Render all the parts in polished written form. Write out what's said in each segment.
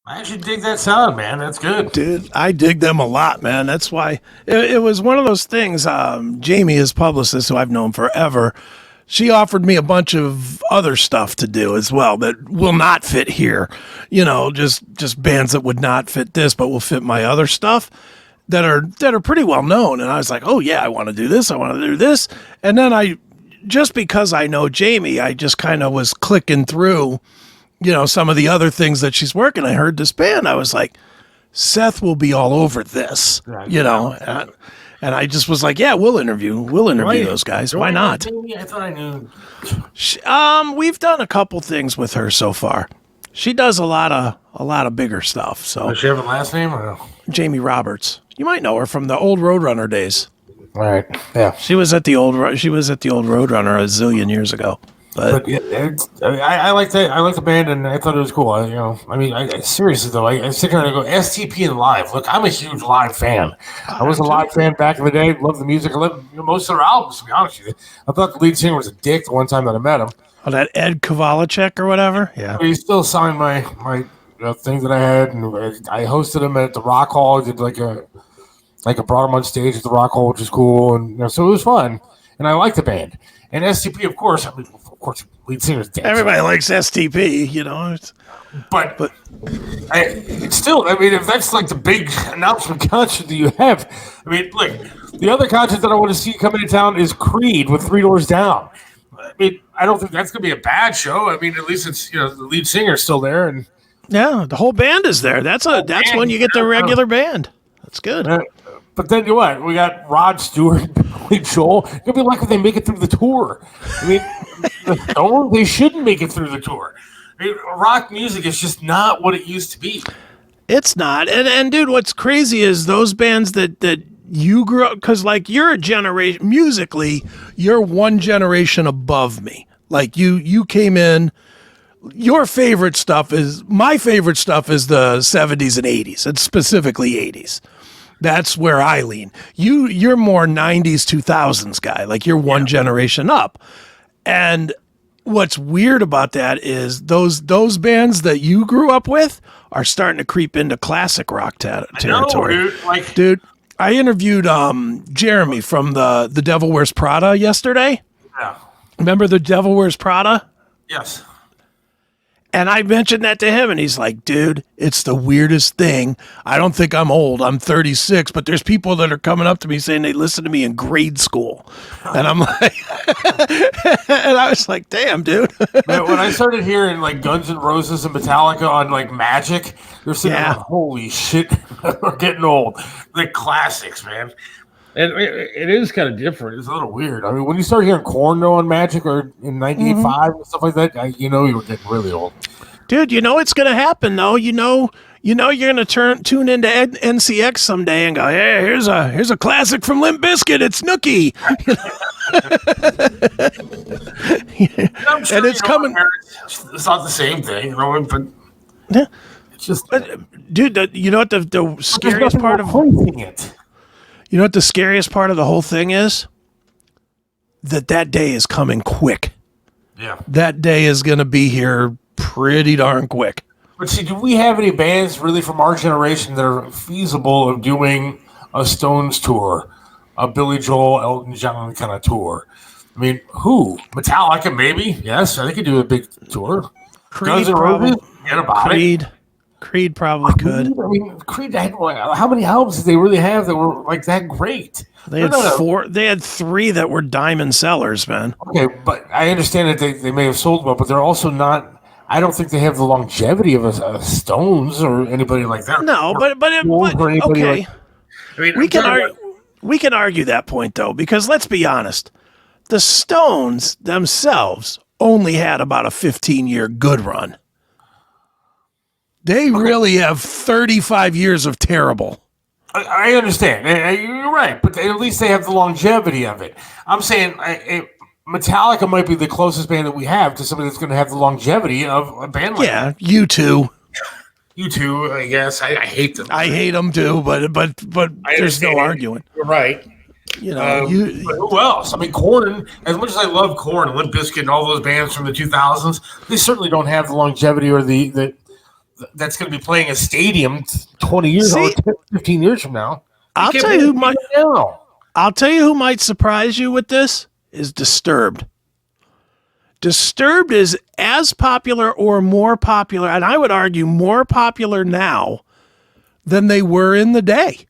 I actually dig that sound, man. That's good. Dude, I dig them a lot, man. That's why it was one of those things. Jamie, his publicist, who I've known forever, she offered me a bunch of other stuff to do as well that will not fit here. Just bands that would not fit this, but will fit my other stuff that are pretty well known. And I was like, oh yeah, I want to do this. I want to do this. And then just because I know Jamie, I just kind of was clicking through, some of the other things that she's working. I heard this band. I was like, Seth will be all over this, and I just was like, yeah, we'll interview those guys. Why not? I thought I knew. We've done a couple things with her so far. She does a lot of bigger stuff. So Does she have a last name or no? Jamie Roberts. You might know her from the old Roadrunner days. All right. Yeah. She was at the old Roadrunner a zillion years ago. But yeah, I like that. I like the band, and I thought it was cool. Seriously though, I sit here and I go STP and live. Look, I'm a huge live fan. I was a live fan back in the day. Loved the music. I loved most of their albums. To be honest with you, I thought the lead singer was a dick the one time that I met him. Oh, that Ed Kovalchek or whatever. Yeah, but he still signed my things that I had, and I hosted him at the Rock Hall. I did like a brought him on stage at the Rock Hall, which is cool, and so it was fun. And I like the band. And STP, of course, lead singer's dead. Everybody likes STP, But it's still, if that's like the big announcement concert that you have, look, the other concert that I want to see coming to town is Creed with Three Doors Down. I don't think that's going to be a bad show. At least it's, the lead singer's still there. And yeah, the whole band is there. That's when you get the regular band. That's good. But then what? We got Rod Stewart, Billy Joel. It'll be like if they make it through the tour. They shouldn't make it through the tour. Rock music is just not what it used to be. It's not. And dude, what's crazy is those bands that you grew up, because like you're a generation, musically, you're one generation above me. Like you came in, my favorite stuff is the 70s and 80s, and specifically 80s. That's where I lean. You're more 90s, 2000s guy. Like you're one generation up. And what's weird about that is those bands that you grew up with are starting to creep into classic rock territory. I know, dude, I interviewed Jeremy from the Devil Wears Prada yesterday. Yeah. Remember the Devil Wears Prada? Yes. And I mentioned that to him, and he's like, dude, it's the weirdest thing. I don't think I'm old. I'm 36, but there's people that are coming up to me saying they listened to me in grade school. And I'm like, and I was like, damn, dude. Man, when I started hearing like Guns N' Roses and Metallica on like Magic, they're saying, holy shit, we're getting old. The classics, man. And it is kind of different. It's a little weird. When you start hearing Korn though on Magic or in 1985 and stuff like that, you were getting really old. Dude, it's going to happen though. You're going to tune into NCX someday and go, hey, here's a classic from Limp Bizkit. It's Nookie. I'm sure, and it's coming. It's not the same thing, but yeah. It's just, dude. You know what the scariest part of it. You know what the scariest part of the whole thing is? That day is coming quick. Yeah. That day is going to be here pretty darn quick. But see, do we have any bands really from our generation that are feasible of doing a Stones tour, a Billy Joel, Elton John kind of tour? Who? Metallica, maybe? Yes, I think could do a big tour. Creed, Creed probably could. Creed had how many albums did they really have that were like that great? They had four. They had three that were diamond sellers, man. Okay, but I understand that they may have sold well, but they're also not. I don't think they have the longevity of a Stones or anybody like that. No, but okay. We can argue that point though, because let's be honest, the Stones themselves only had about a 15-year good run. They really have 35 years of terrible. I understand. You're right, but at least they have the longevity of it. I'm saying Metallica might be the closest band that we have to somebody that's going to have the longevity of a band like that. Yeah, U2. U2, I guess. I hate them. I hate them too, but there's no arguing. You're right. But who else? Korn, as much as I love Korn and Limp Bizkit and all those bands from the 2000s, they certainly don't have the longevity or the that's going to be playing a stadium 20 years or 15 years from now. I'll tell you who might surprise you with this is Disturbed. Disturbed is as popular or more popular, and I would argue more popular now than they were in the day.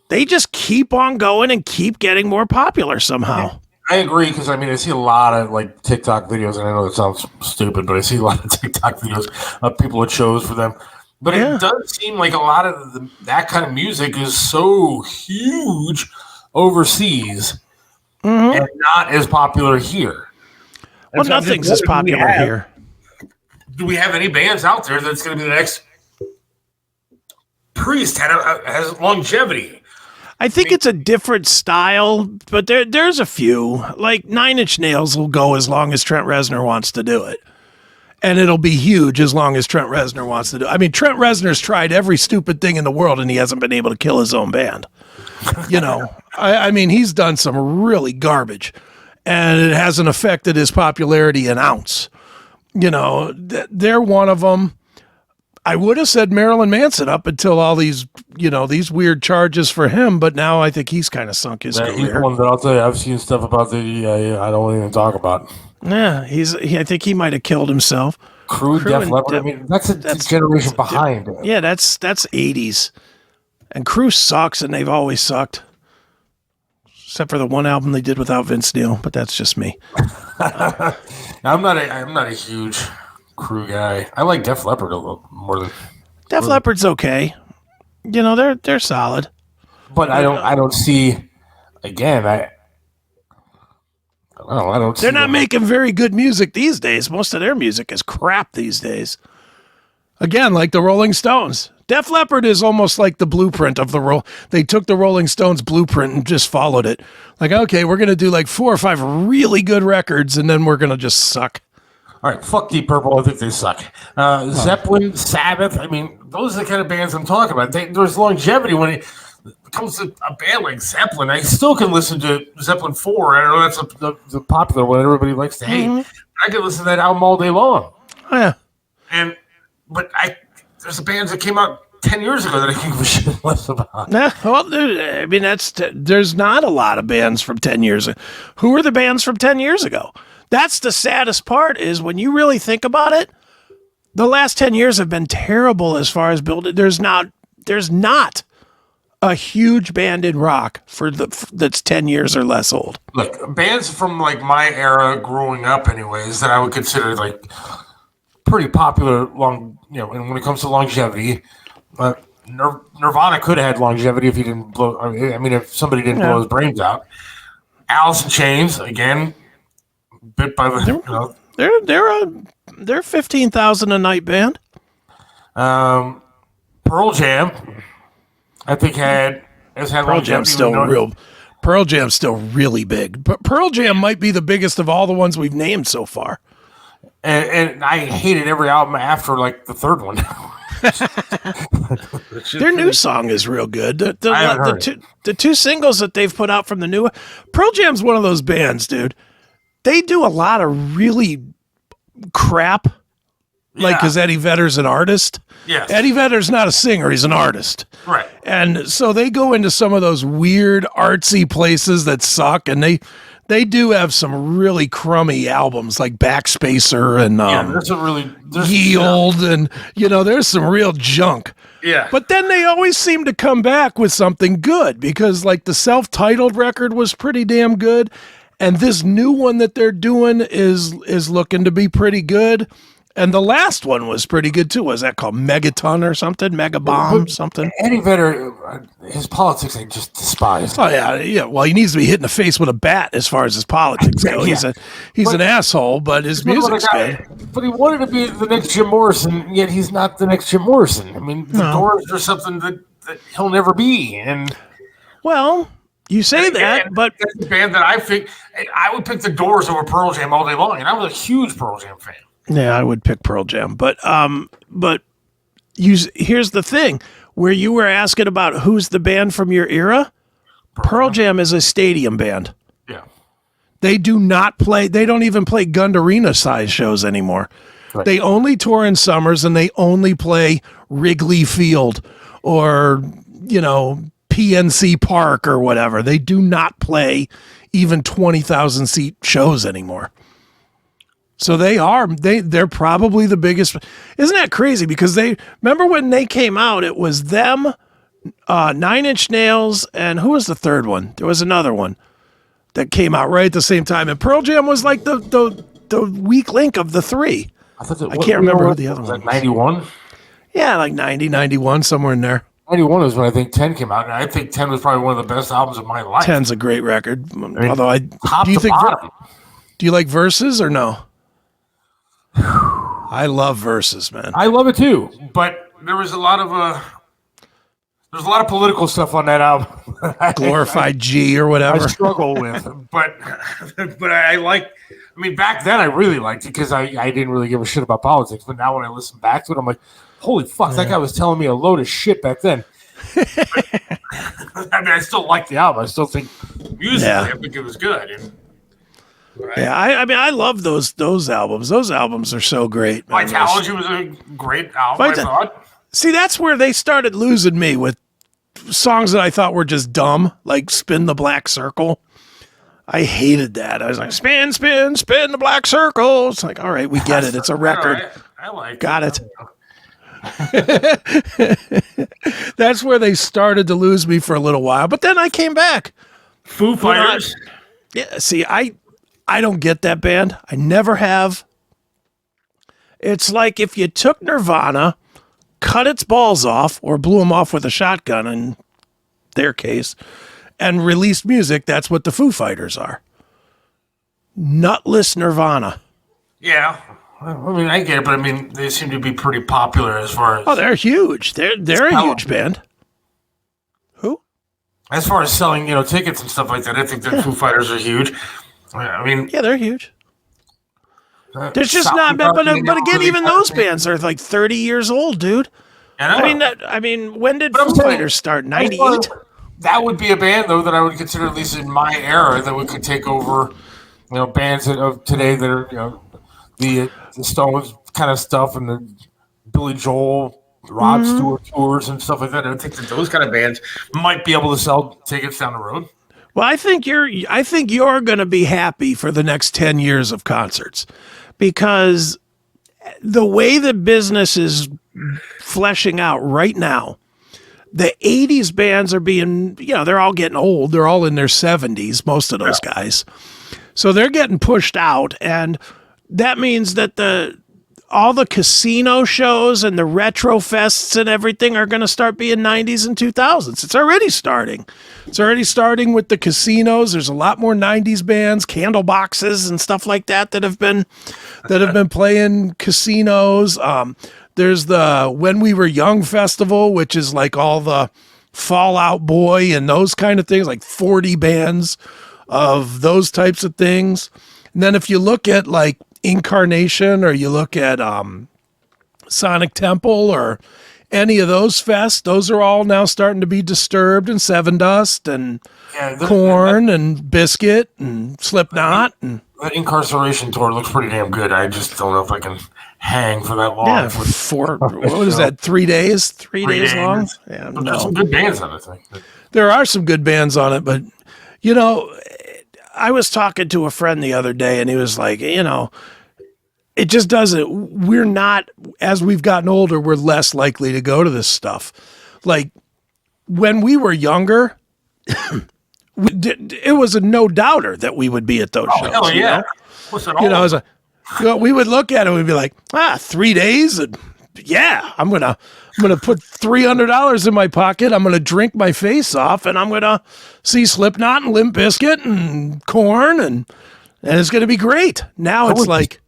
They just keep on going and keep getting more popular somehow. I agree, because I see a lot of like TikTok videos, and I know it sounds stupid, but I see a lot of TikTok videos of people at shows for them. But it does seem like a lot of that kind of music is so huge overseas and not as popular here. Well, nothing's as popular here. Do we have any bands out there that's going to be the next Priest has longevity? I think it's a different style, but there's a few. Like 9 Inch Nails will go as long as Trent Reznor wants to do it. And it'll be huge as long as Trent Reznor wants to do it. I mean, Trent Reznor's tried every stupid thing in the world, and he hasn't been able to kill his own band. You know, I mean, he's done some really garbage, and it hasn't affected his popularity an ounce. You know, they're one of them. I would have said Marilyn Manson up until all these, these weird charges for him, but now I think he's kind of sunk his career. He's the one that I'll tell you, I've seen stuff about that I don't even talk about. Yeah, I think he might have killed himself. Crew, Def Leppard, that's a generation behind. Yeah, that's 80s. And Crew sucks, and they've always sucked. Except for the one album they did without Vince Neil, but that's just me. I'm not a huge Crew guy. I like Def Leppard a little more than Def Leppard's okay. They're solid. But I don't see. Again, I don't. They're not making very good music these days. Most of their music is crap these days. Again, like the Rolling Stones. Def Leppard is almost like the blueprint of the role. They took the Rolling Stones blueprint and just followed it. Like, okay, we're going to do like 4 or 5 really good records, and then we're going to just suck. All right, fuck Deep Purple. I think they suck. Zeppelin, Sabbath. I mean, those are the kind of bands I'm talking about. There's longevity when it comes to a band like Zeppelin. I still can listen to Zeppelin 4. I know that's the popular one everybody likes to hate. I can listen to that album all day long. Oh, yeah. But there's bands that came out 10 years ago that I can give a shit less about. Nah, well, I mean, there's not a lot of bands from 10 years ago. Who are the bands from 10 years ago? That's the saddest part, is when you really think about it, the last 10 years have been terrible as far as building. There's not a huge band in rock that's 10 years or less old. Look, bands from like my era growing up anyways that I would consider like pretty popular and when it comes to longevity, Nirvana could have had longevity if he didn't blow. I mean, if somebody didn't blow his brains out. Alice in Chains, again, bit by the they're 15,000 a night band. Pearl Jam, I think has had Pearl Jam's still really big. But Pearl Jam might be the biggest of all the ones we've named so far. And I hated every album after like the third one. Their new song is real good. The two singles that they've put out from the new Pearl Jam's one of those bands, dude. They do a lot of really crap. Like, because Eddie Vedder's an artist. Yes. Eddie Vedder's not a singer, he's an artist. Right. And so they go into some of those weird artsy places that suck, and they do have some really crummy albums like Backspacer and Yield, and there's some real junk. Yeah. But then they always seem to come back with something good, because like the self-titled record was pretty damn good, and this new one that they're doing is looking to be pretty good. And the last one was pretty good too. Was that called Megaton or something? Megabomb something? Eddie Vedder, his politics I just despise. Oh yeah. Well, he needs to be hit in the face with a bat as far as his politics go. He's an asshole, but his music's good. But he wanted to be the next Jim Morrison, yet he's not the next Jim Morrison. I mean, the Doors are something that he'll never be. And well, you say that, but that's the band that I would pick the Doors over Pearl Jam all day long, and I was a huge Pearl Jam fan. Yeah, I would pick Pearl Jam, but here's the thing: where you were asking about who's the band from your era, Pearl Jam is a stadium band. Yeah, they do not play. They don't even play Gund Arena size shows anymore. Right. They only tour in summers, and they only play Wrigley Field or, PNC Park or whatever. They do not play even 20,000 seat shows anymore. So they're probably the biggest. Isn't that crazy? Because remember when they came out, it was them, 9 Inch Nails, and who was the third one? There was another one that came out right at the same time. And Pearl Jam was like the weak link of the three. I can't remember who the other one was. 91? Yeah, like 90, 91, somewhere in there. 91 was when I think 10 came out, and I think 10 was probably one of the best albums of my life. 10's a great record. Although top to bottom. Do you like Versus or no? I love Versus, man. I love it too, but there was a lot of political stuff on that album. Glorified G or whatever. I struggle with, but I like. I mean, back then I really liked it because I didn't really give a shit about politics. But now when I listen back to it, I'm like, holy fuck, that guy was telling me a load of shit back then. I mean, I still like the album. I still think musically, I think it was good. Right? Yeah, I mean, I love those albums. Those albums are so great. Vitalogy was a great album, I thought. See, that's where they started losing me with songs that I thought were just dumb, like Spin the Black Circle. I hated that. I was like, spin, spin, spin the black circle. It's like, all right, we get it. It's a record. I like Got it. That's where they started to lose me for a little while. But then I came back. Foo Fighters. Yeah, see, I don't get that band. I never have. It's like if you took Nirvana, cut its balls off, or blew them off with a shotgun in their case, and released music. That's what the Foo Fighters are. Nutless Nirvana. Yeah. I mean, I get it, but I mean, they seem to be pretty popular as far as... Oh, they're huge. They're a huge band. Who? As far as selling, tickets and stuff like that, I think the Foo Fighters are huge. I mean... Yeah, they're huge. There's just not... But again, even those bands are like 30 years old, dude. I mean, when did Foo Fighters start? 98? That would be a band, though, that I would consider, at least in my era, that could take over, bands of today that are, the Stones kind of stuff and the Billy Joel, Rod Stewart tours and stuff like that. I think that those kind of bands might be able to sell tickets down the road. Well, I think you're going to be happy for the next 10 years of concerts, because the way the business is fleshing out right now, the 80s bands are being, they're all getting old. They're all in their 70s, most of those guys. So they're getting pushed out. And that means that all the casino shows and the retro fests and everything are going to start being 90s and 2000s. It's already starting. It's already starting with the casinos. There's a lot more 90s bands, Candleboxes and stuff like that have been playing casinos. There's the When We Were Young Festival, which is like all the Fall Out Boy and those kind of things, like 40 bands of those types of things. And then if you look at like Incarnation, or you look at Sonic Temple, or any of those fests, those are all now starting to be Disturbed and Seven Dust and Korn and Biscuit and Slipknot. And that Incarceration tour looks pretty damn good. I just don't know if I can hang for that long. Yeah, what is that, 3 days? 3 days long? Yeah, but there's some good bands on it, I think. There are some good bands on it, but, I was talking to a friend the other day, and he was like, it just doesn't, we're not, as we've gotten older, we're less likely to go to this stuff. Like, when we were younger, it was a no-doubter that we would be at those shows. Hell yeah. We would look at it and we'd be like, 3 days? And yeah, I'm gonna put $300 in my pocket. I'm gonna drink my face off, and I'm gonna see Slipknot and Limp Bizkit and Korn, and it's gonna be great. Now it's like,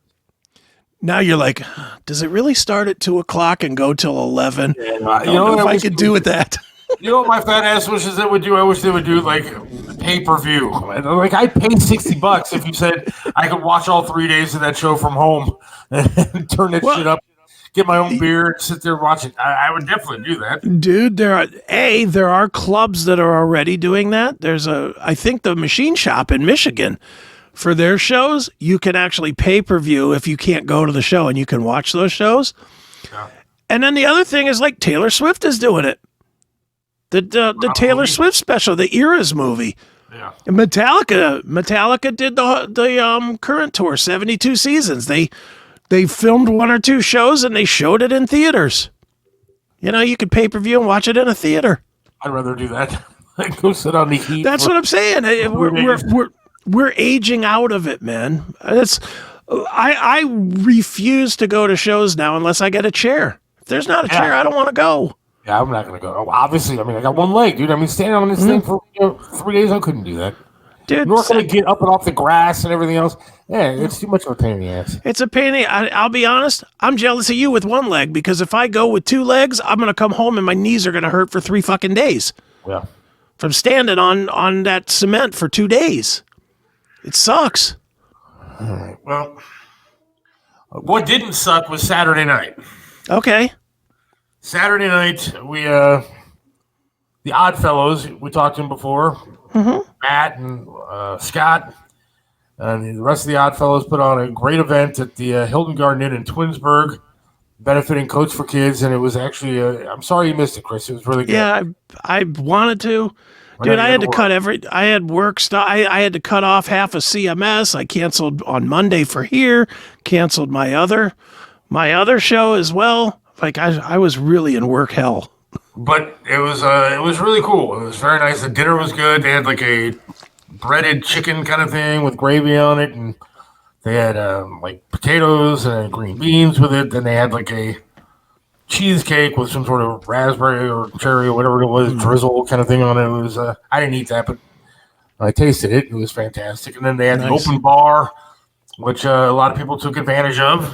now you're like, does it really start at 2:00 and go till 11? Yeah, I don't know if I could do with that. You know what my fat ass wishes they would do? I wish they would do like pay-per-view. Like, I'd pay $60 if you said I could watch all 3 days of that show from home and turn that shit up, get my own beer, and sit there and watch it. I would definitely do that. Dude, there are clubs that are already doing that. I think the Machine Shop in Michigan for their shows, you can actually pay-per-view if you can't go to the show, and you can watch those shows. Yeah. And then the other thing is, like, Taylor Swift is doing it. The Taylor Swift special, the Eras movie. Yeah. And Metallica did the current tour, 72 seasons. They filmed 1 or 2 shows and they showed it in theaters. You know, you could pay-per-view and watch it in a theater. I'd rather do that. Go sit on the heat. That's what I'm saying. We're aging out of it, man. I refuse to go to shows now unless I get a chair. If there's not a chair, I don't want to go. Yeah, I'm not going to go. Oh, obviously, I mean, I got one leg, dude. I mean, standing on this thing for 3 days, I couldn't do that. Dude, nor can I get up and off the grass and everything else. Yeah, it's too much of a pain in the ass. It's a pain. I'll be honest. I'm jealous of you with one leg because if I go with 2 legs, I'm going to come home and my knees are going to hurt for 3 fucking days. Yeah. From standing on that cement for 2 days. It sucks. All right. Well, what didn't suck was Saturday night. Okay. Saturday night, we the Odd Fellows, we talked to them before. Mm-hmm. Matt and Scott and the rest of the Odd Fellows put on a great event at the Hilton Garden Inn in Twinsburg, benefiting Coach for Kids, and it was actually I'm sorry you missed it, Chris. It was really good. Yeah, I wanted to. Dude, I had to cut I had work stuff. I had to cut off half of CMS. I canceled on Monday for here, canceled my other show as well. Like I was really in work hell. But it was really cool. It was very nice. The dinner was good. They had like a breaded chicken kind of thing with gravy on it, and they had like potatoes and green beans with it. Then they had like a cheesecake with some sort of raspberry or cherry or whatever it was, drizzle kind of thing on it. It was I didn't eat that, but I tasted it. It was fantastic. And then they had the open bar, which a lot of people took advantage of,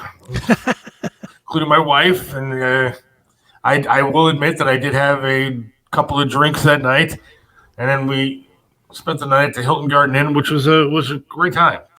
including my wife. And I will admit that I did have a couple of drinks that night, and then we spent the night at the Hilton Garden Inn, which was a great time.